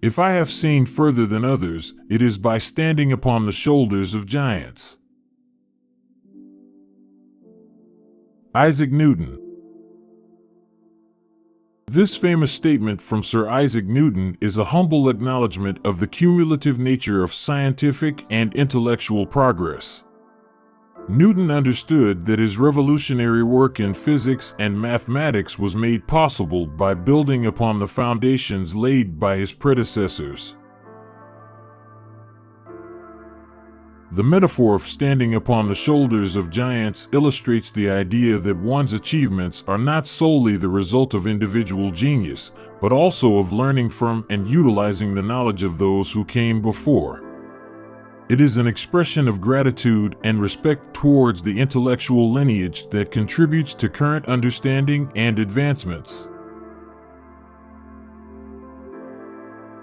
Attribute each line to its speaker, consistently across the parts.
Speaker 1: If I have seen further than others, it is by standing upon the shoulders of giants. Isaac Newton. This famous statement from Sir Isaac Newton is a humble acknowledgement of the cumulative nature of scientific and intellectual progress. Newton understood that his revolutionary work in physics and mathematics was made possible by building upon the foundations laid by his predecessors. The metaphor of standing upon the shoulders of giants illustrates the idea that one's achievements are not solely the result of individual genius, but also of learning from and utilizing the knowledge of those who came before. It is an expression of gratitude and respect towards the intellectual lineage that contributes to current understanding and advancements.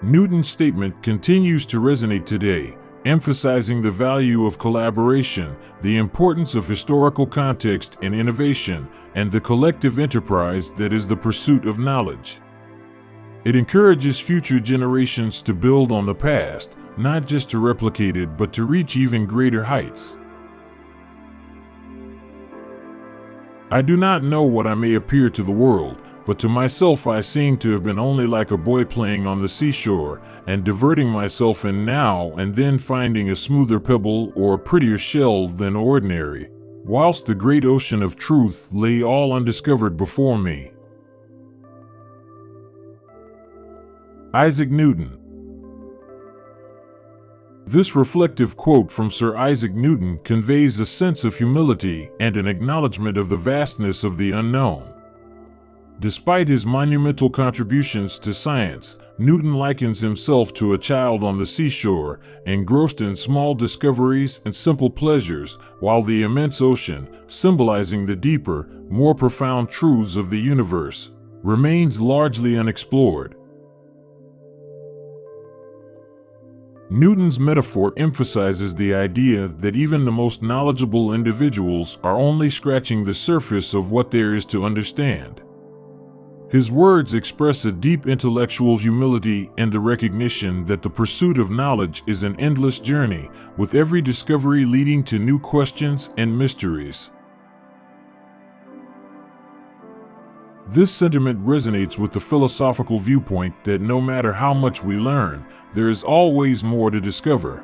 Speaker 1: Newton's statement continues to resonate today, emphasizing the value of collaboration, the importance of historical context and innovation, and the collective enterprise that is the pursuit of knowledge. It encourages future generations to build on the past, not just to replicate it, but to reach even greater heights. I do not know what I may appear to the world, but to myself I seem to have been only like a boy playing on the seashore and diverting myself in now and then finding a smoother pebble or a prettier shell than ordinary, whilst the great ocean of truth lay all undiscovered before me. Isaac Newton. This reflective quote from Sir Isaac Newton conveys a sense of humility and an acknowledgement of the vastness of the unknown. Despite his monumental contributions to science, Newton likens himself to a child on the seashore, engrossed in small discoveries and simple pleasures, while the immense ocean, symbolizing the deeper, more profound truths of the universe, remains largely unexplored. Newton's metaphor emphasizes the idea that even the most knowledgeable individuals are only scratching the surface of what there is to understand. His words express a deep intellectual humility and the recognition that the pursuit of knowledge is an endless journey, with every discovery leading to new questions and mysteries. This sentiment resonates with the philosophical viewpoint that no matter how much we learn, there is always more to discover.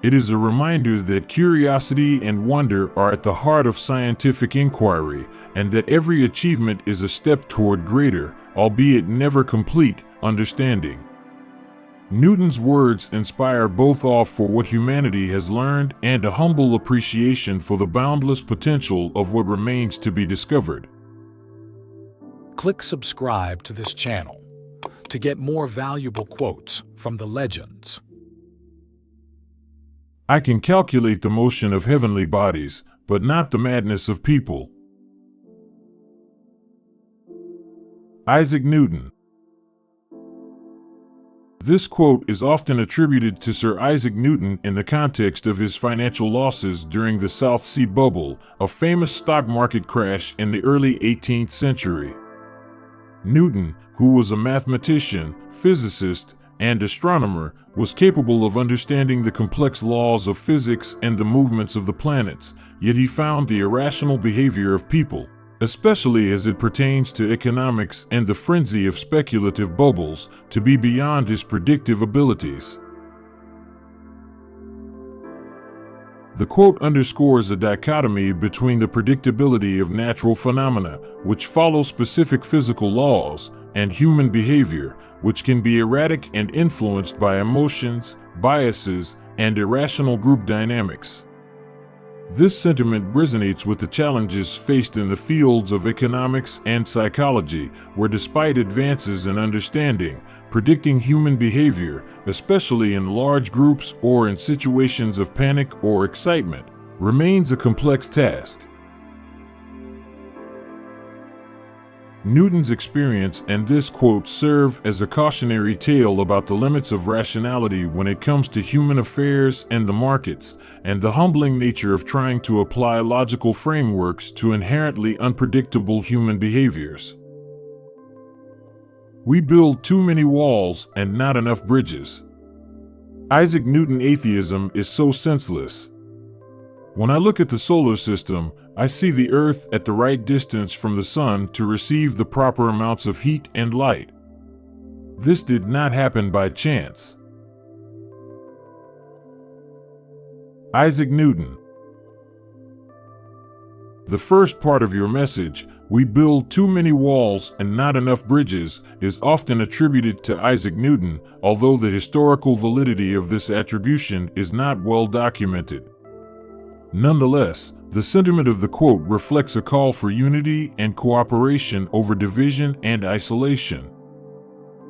Speaker 1: It is a reminder that curiosity and wonder are at the heart of scientific inquiry, and that every achievement is a step toward greater, albeit never complete, understanding. Newton's words inspire both awe for what humanity has learned and a humble appreciation for the boundless potential of what remains to be discovered.
Speaker 2: Click subscribe to this channel to get more valuable quotes from the legends.
Speaker 1: I can calculate the motion of heavenly bodies, but not the madness of people. Isaac Newton. This quote is often attributed to Sir Isaac Newton in the context of his financial losses during the South Sea Bubble, a famous stock market crash in the early 18th century. Newton, who was a mathematician, physicist, and astronomer, was capable of understanding the complex laws of physics and the movements of the planets, yet he found the irrational behavior of people, especially as it pertains to economics and the frenzy of speculative bubbles, to be beyond his predictive abilities. The quote underscores a dichotomy between the predictability of natural phenomena, which follow specific physical laws, and human behavior, which can be erratic and influenced by emotions, biases, and irrational group dynamics. This sentiment resonates with the challenges faced in the fields of economics and psychology, where despite advances in understanding, predicting human behavior, especially in large groups or in situations of panic or excitement, remains a complex task. Newton's experience and this quote serve as a cautionary tale about the limits of rationality when it comes to human affairs and the markets, and the humbling nature of trying to apply logical frameworks to inherently unpredictable human behaviors. We build too many walls and not enough bridges. Isaac Newton atheism is so senseless. When I look at the solar system, I see the Earth at the right distance from the Sun to receive the proper amounts of heat and light. This did not happen by chance. Isaac Newton. The first part of your message, "We build too many walls and not enough bridges," is often attributed to Isaac Newton, although the historical validity of this attribution is not well documented. Nonetheless, the sentiment of the quote reflects a call for unity and cooperation over division and isolation.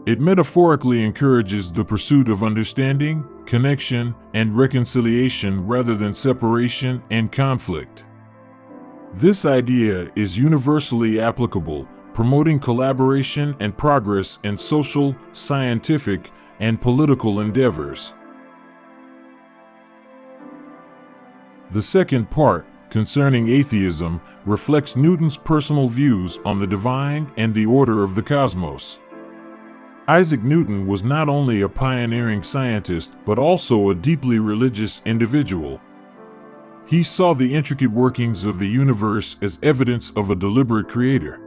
Speaker 1: It metaphorically encourages the pursuit of understanding, connection, and reconciliation rather than separation and conflict. This idea is universally applicable, promoting collaboration and progress in social, scientific, and political endeavors. The second part, concerning atheism, reflects Newton's personal views on the divine and the order of the cosmos. Isaac Newton was not only a pioneering scientist, but also a deeply religious individual. He saw the intricate workings of the universe as evidence of a deliberate creator.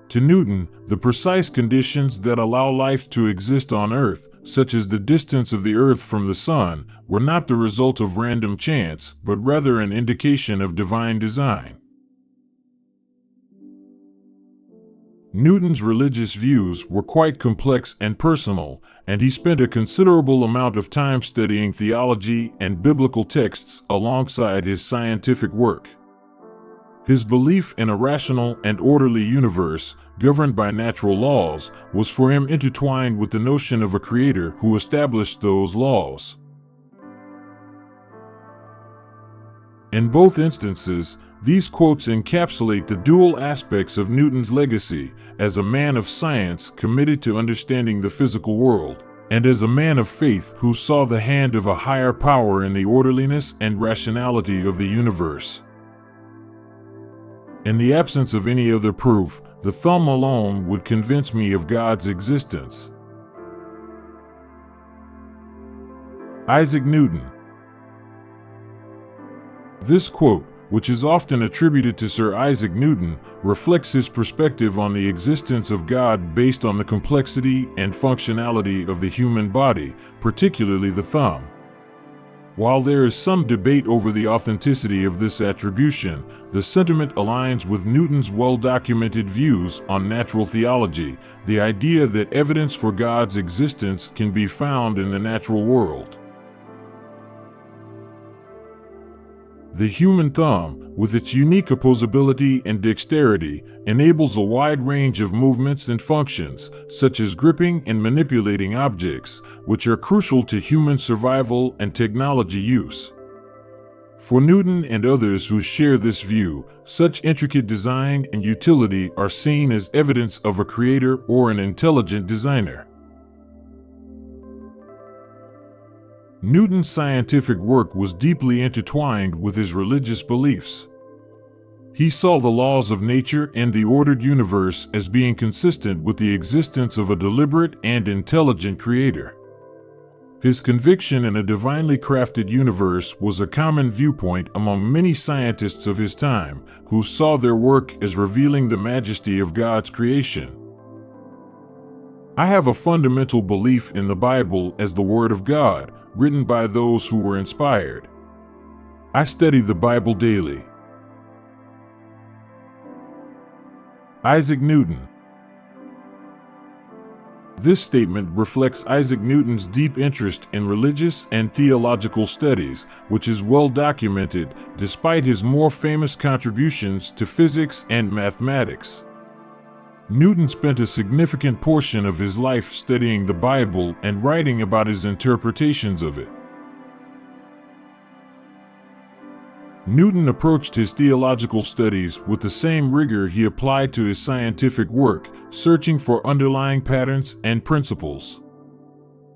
Speaker 1: To Newton, the precise conditions that allow life to exist on Earth, such as the distance of the Earth from the Sun, were not the result of random chance, but rather an indication of divine design. Newton's religious views were quite complex and personal, and he spent a considerable amount of time studying theology and biblical texts alongside his scientific work. His belief in a rational and orderly universe, governed by natural laws, was for him intertwined with the notion of a creator who established those laws. In both instances, these quotes encapsulate the dual aspects of Newton's legacy as a man of science committed to understanding the physical world, and as a man of faith who saw the hand of a higher power in the orderliness and rationality of the universe. In the absence of any other proof, the thumb alone would convince me of God's existence. Isaac Newton. This quote, which is often attributed to Sir Isaac Newton, reflects his perspective on the existence of God based on the complexity and functionality of the human body, particularly the thumb. While there is some debate over the authenticity of this attribution, the sentiment aligns with Newton's well-documented views on natural theology, the idea that evidence for God's existence can be found in the natural world. The human thumb, with its unique opposability and dexterity, enables a wide range of movements and functions, such as gripping and manipulating objects, which are crucial to human survival and technology use. For Newton and others who share this view, such intricate design and utility are seen as evidence of a creator or an intelligent designer. Newton's scientific work was deeply intertwined with his religious beliefs. He saw the laws of nature and the ordered universe as being consistent with the existence of a deliberate and intelligent creator. His conviction in a divinely crafted universe was a common viewpoint among many scientists of his time, who saw their work as revealing the majesty of God's creation. I have a fundamental belief in the Bible as the Word of God, written by those who were inspired. I study the Bible daily. Isaac Newton. This statement reflects Isaac Newton's deep interest in religious and theological studies, which is well documented despite his more famous contributions to physics and mathematics. Newton spent a significant portion of his life studying the Bible and writing about his interpretations of it. Newton approached his theological studies with the same rigor he applied to his scientific work, searching for underlying patterns and principles.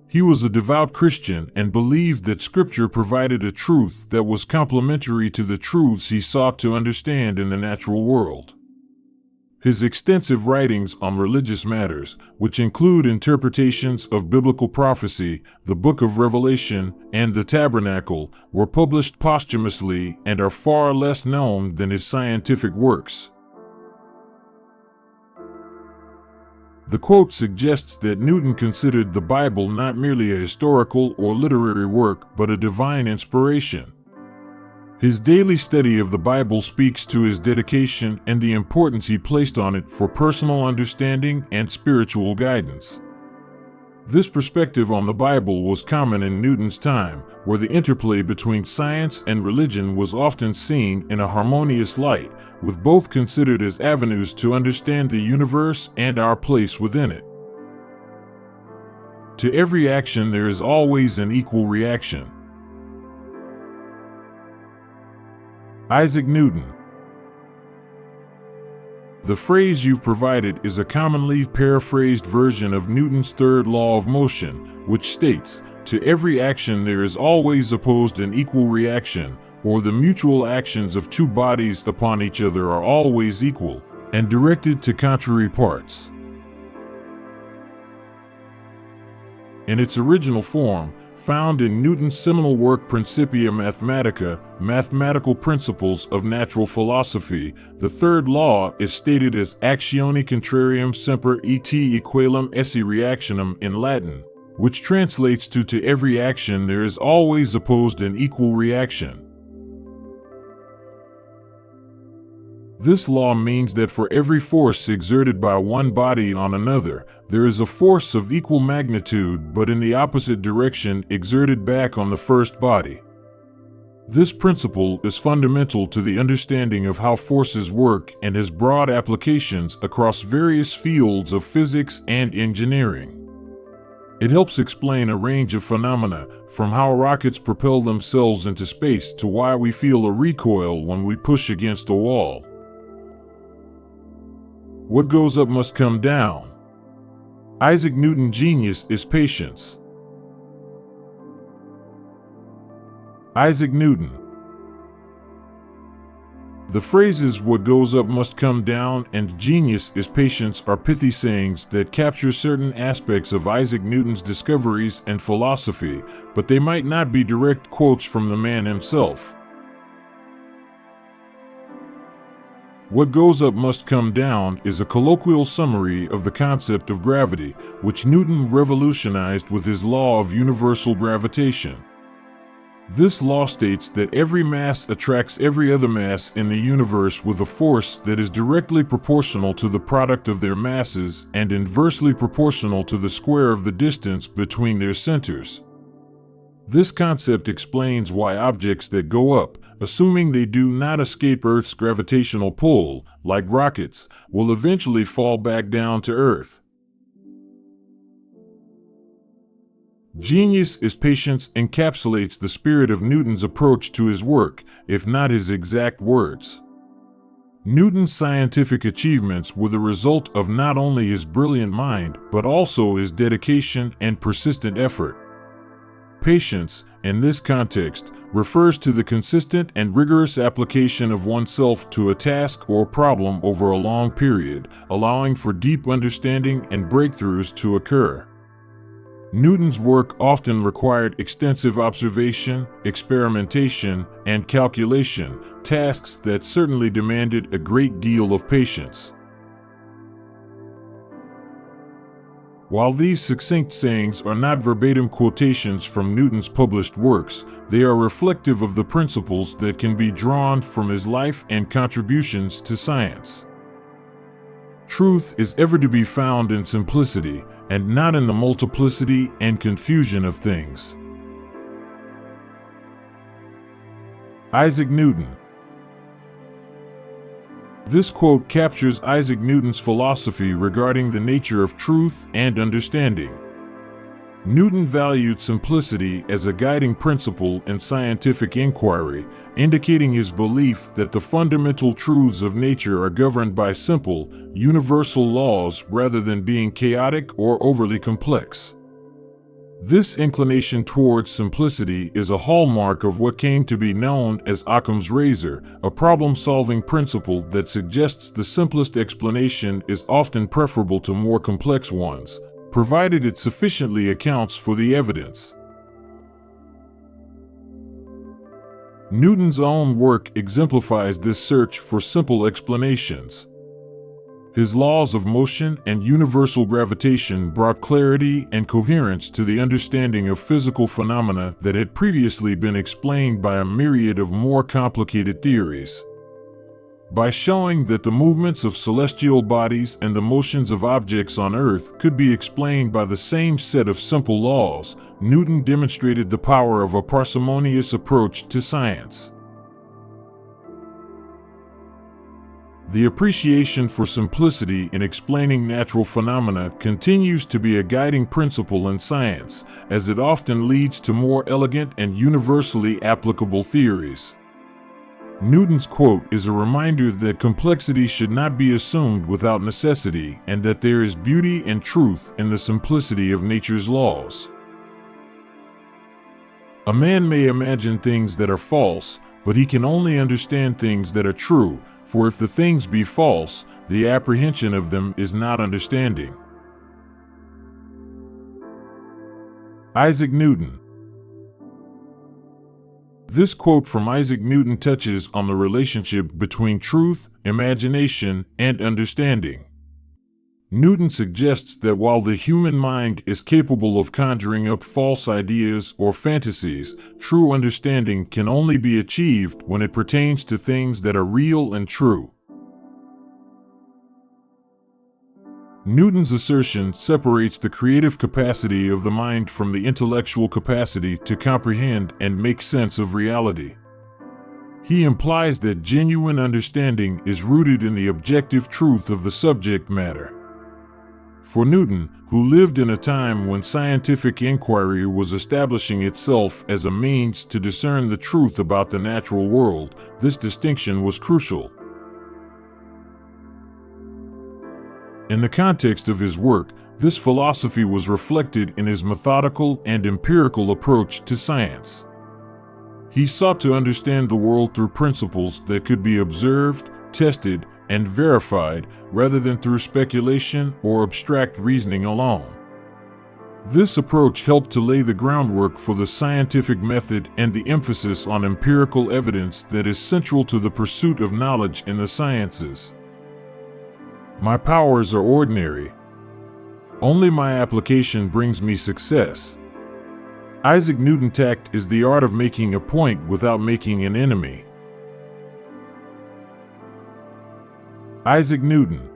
Speaker 1: He was a devout Christian and believed that Scripture provided a truth that was complementary to the truths he sought to understand in the natural world. His extensive writings on religious matters, which include interpretations of biblical prophecy, the Book of Revelation, and the Tabernacle, were published posthumously and are far less known than his scientific works. The quote suggests that Newton considered the Bible not merely a historical or literary work, but a divine inspiration. His daily study of the Bible speaks to his dedication and the importance he placed on it for personal understanding and spiritual guidance. This perspective on the Bible was common in Newton's time, where the interplay between science and religion was often seen in a harmonious light, with both considered as avenues to understand the universe and our place within it. To every action there is always an equal reaction. Isaac Newton. The phrase you've provided is a commonly paraphrased version of Newton's third law of motion, which states, "To every action there is always opposed an equal reaction," or the mutual actions of two bodies upon each other are always equal, and directed to contrary parts. In its original form, found in Newton's seminal work Principia Mathematica, Mathematical Principles of Natural Philosophy, the third law is stated as actione contrarium semper et equalem esse reactionem in Latin, which translates to every action there is always opposed an equal reaction. This law means that for every force exerted by one body on another, there is a force of equal magnitude but in the opposite direction exerted back on the first body. This principle is fundamental to the understanding of how forces work and has broad applications across various fields of physics and engineering. It helps explain a range of phenomena, from how rockets propel themselves into space to why we feel a recoil when we push against a wall. What goes up must come down. Isaac Newton's genius is patience. Isaac Newton. The phrases "what goes up must come down" and "genius is patience" are pithy sayings that capture certain aspects of Isaac Newton's discoveries and philosophy, but they might not be direct quotes from the man himself. What goes up must come down is a colloquial summary of the concept of gravity, which Newton revolutionized with his law of universal gravitation. This law states that every mass attracts every other mass in the universe with a force that is directly proportional to the product of their masses and inversely proportional to the square of the distance between their centers. This concept explains why objects that go up, assuming they do not escape Earth's gravitational pull, like rockets, will eventually fall back down to Earth. Genius is patience encapsulates the spirit of Newton's approach to his work, if not his exact words. Newton's scientific achievements were the result of not only his brilliant mind, but also his dedication and persistent effort. Patience, in this context, refers to the consistent and rigorous application of oneself to a task or problem over a long period, allowing for deep understanding and breakthroughs to occur. Newton's work often required extensive observation, experimentation, and calculation, tasks that certainly demanded a great deal of patience. While these succinct sayings are not verbatim quotations from Newton's published works, they are reflective of the principles that can be drawn from his life and contributions to science. Truth is ever to be found in simplicity, and not in the multiplicity and confusion of things. Isaac Newton. This quote captures Isaac Newton's philosophy regarding the nature of truth and understanding. Newton valued simplicity as a guiding principle in scientific inquiry, indicating his belief that the fundamental truths of nature are governed by simple, universal laws rather than being chaotic or overly complex. This inclination towards simplicity is a hallmark of what came to be known as Occam's razor, a problem-solving principle that suggests the simplest explanation is often preferable to more complex ones, provided it sufficiently accounts for the evidence. Newton's own work exemplifies this search for simple explanations. His laws of motion and universal gravitation brought clarity and coherence to the understanding of physical phenomena that had previously been explained by a myriad of more complicated theories. By showing that the movements of celestial bodies and the motions of objects on Earth could be explained by the same set of simple laws, Newton demonstrated the power of a parsimonious approach to science. The appreciation for simplicity in explaining natural phenomena continues to be a guiding principle in science, as it often leads to more elegant and universally applicable theories. Newton's quote is a reminder that complexity should not be assumed without necessity, and that there is beauty and truth in the simplicity of nature's laws. A man may imagine things that are false, but he can only understand things that are true, for if the things be false, the apprehension of them is not understanding. Isaac Newton. This quote from Isaac Newton touches on the relationship between truth, imagination, and understanding. Newton suggests that while the human mind is capable of conjuring up false ideas or fantasies, true understanding can only be achieved when it pertains to things that are real and true. Newton's assertion separates the creative capacity of the mind from the intellectual capacity to comprehend and make sense of reality. He implies that genuine understanding is rooted in the objective truth of the subject matter. For Newton, who lived in a time when scientific inquiry was establishing itself as a means to discern the truth about the natural world, this distinction was crucial. In the context of his work, this philosophy was reflected in his methodical and empirical approach to science. He sought to understand the world through principles that could be observed, tested, and verified rather than through speculation or abstract reasoning alone. This approach helped to lay the groundwork for the scientific method and the emphasis on empirical evidence that is central to the pursuit of knowledge in the sciences. My powers are ordinary. Only my application brings me success. Isaac Newton tact is the art of making a point without making an enemy. Isaac Newton.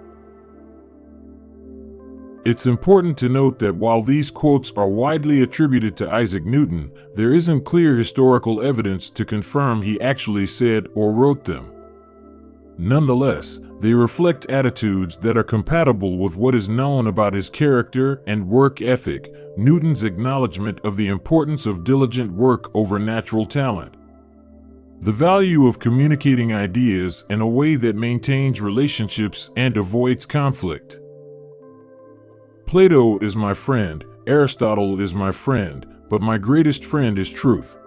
Speaker 1: It's important to note that while these quotes are widely attributed to Isaac Newton, there isn't clear historical evidence to confirm he actually said or wrote them. Nonetheless, they reflect attitudes that are compatible with what is known about his character and work ethic, Newton's acknowledgement of the importance of diligent work over natural talent. The value of communicating ideas in a way that maintains relationships and avoids conflict. Plato is my friend, Aristotle is my friend, but my greatest friend is truth.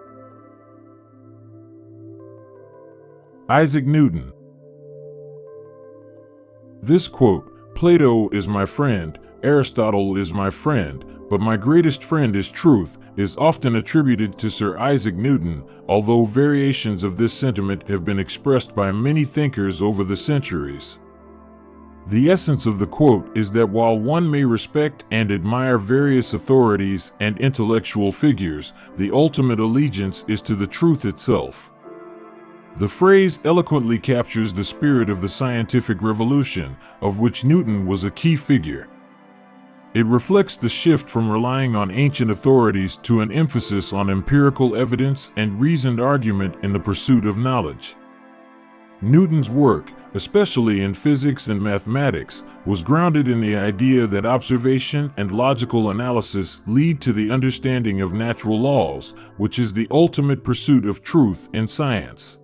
Speaker 1: Isaac Newton. This quote, Plato is my friend, Aristotle is my friend, but my greatest friend is truth, is often attributed to Sir Isaac Newton, although variations of this sentiment have been expressed by many thinkers over the centuries. The essence of the quote is that while one may respect and admire various authorities and intellectual figures, the ultimate allegiance is to the truth itself. The phrase eloquently captures the spirit of the scientific revolution, of which Newton was a key figure. It reflects the shift from relying on ancient authorities to an emphasis on empirical evidence and reasoned argument in the pursuit of knowledge. Newton's work, especially in physics and mathematics, was grounded in the idea that observation and logical analysis lead to the understanding of natural laws, which is the ultimate pursuit of truth in science.